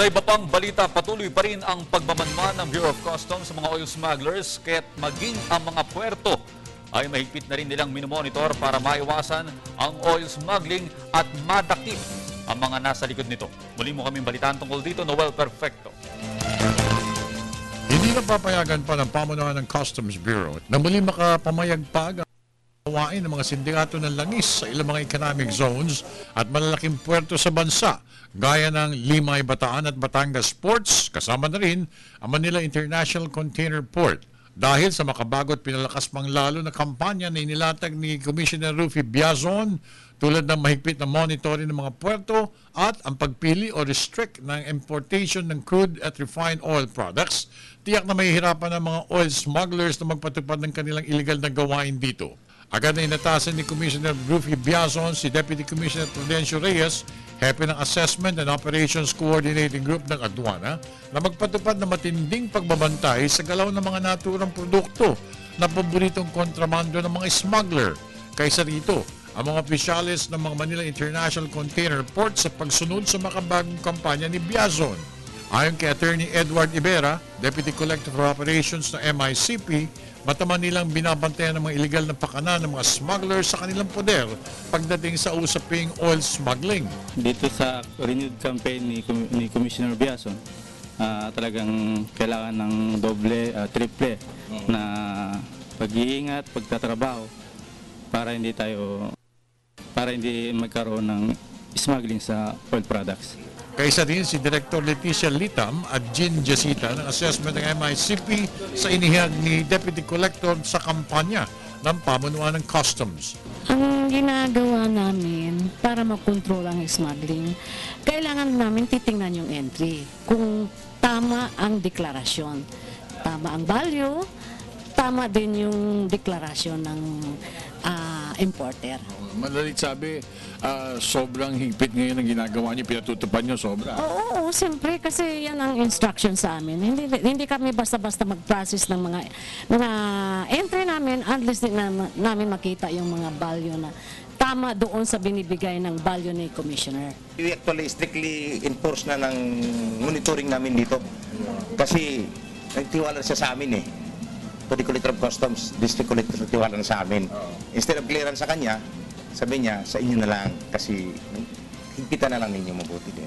Sa iba pang balita, patuloy pa rin ang pagmamanman ng Bureau of Customs sa mga oil smugglers kaya't maging ang mga puerto ay mahigpit na rin nilang minomonitor para maiwasan ang oil smuggling at madakip ang mga nasa likod nito. Muli mo kaming balitaan tungkol dito, Noel Perfecto. Hindi na papayagan pa ng pamunuan ng Customs Bureau na muli makapamayagpag ang gawain ng mga sindikato ng langis sa ilang mga economic zones at malalaking puerto sa bansa gaya ng Limay, Bataan at Batangas Ports, kasama na rin ang Manila International Container Port. Dahil sa makabago at pinalakas pang lalo na kampanya na inilatag ni Commissioner Rufy Biazon tulad ng mahigpit na monitoring ng mga puerto at ang pagpili o restrict ng importation ng crude at refined oil products, tiyak na mahihirapan ang mga oil smugglers na magpatupad ng kanilang illegal na gawain dito. Agad na inatasan ni Commissioner Rufy Biazon si Deputy Commissioner Prudencio Reyes, hepe ng Assessment and Operations Coordinating Group ng Aduana, na magpatupad na matinding pagbabantay sa galaw ng mga naturang produkto na paboritong kontrabando ng mga smuggler. Kaysa rito, ang mga opisyalis ng mga Manila International Container Port sa pagsunod sa makabagong kampanya ni Biazon. Ayon kay Attorney Edward Ibera, Deputy Collector for Operations ng MICP, mataman nilang binabantayan ng mga illegal na pakana ng mga smugglers sa kanilang poder pagdating sa usaping oil smuggling. Dito sa renewed campaign ni Commissioner Biazon, talagang kailangan ng doble, triple na pag-iingat, pagtatrabaho para hindi magkaroon ng smuggling sa oil products. Kaysa din si Director Leticia Litam at Jean Jacita ng assessment ng MICP sa inihag ni Deputy Collector sa kampanya ng pamunuan ng Customs. Ang ginagawa namin para makontrol ang smuggling, kailangan namin titingnan yung entry. Kung tama ang deklarasyon, tama ang value, tama din yung deklarasyon ng importer. Madalit sabi, sobrang higpit ngayon ang ginagawa niyo, pinatutupad niyo sobra. Oo, siyempre kasi yan ang instruction sa amin. Hindi kami basta-basta mag-process ng mga entry namin unless namin makita yung mga value na tama doon sa binibigay ng value ni Commissioner. We actually strictly enforce na ng monitoring namin dito kasi nagtiwala siya sa amin eh. The Collector of Customs, District Collector, nagtiwala na sa amin. Instead of clearance sa kanya, sabi niya, sa inyo na lang kasi higpitan na lang ninyo mabuti din.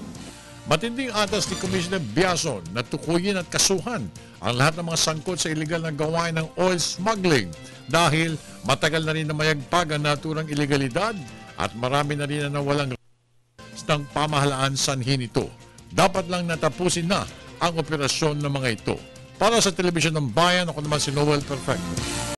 Matinding atas ni Commissioner Biazon na tukuyin at kasuhan ang lahat ng mga sangkot sa illegal na gawain ng oil smuggling dahil matagal na rin na mayagpag ang naturang ilegalidad at marami na rin na nawalang ng pamahalaan sanhin ito. Dapat lang natapusin na ang operasyon ng mga ito. Para sa Telebisyon ng Bayan, ako naman si Noel Perfecto.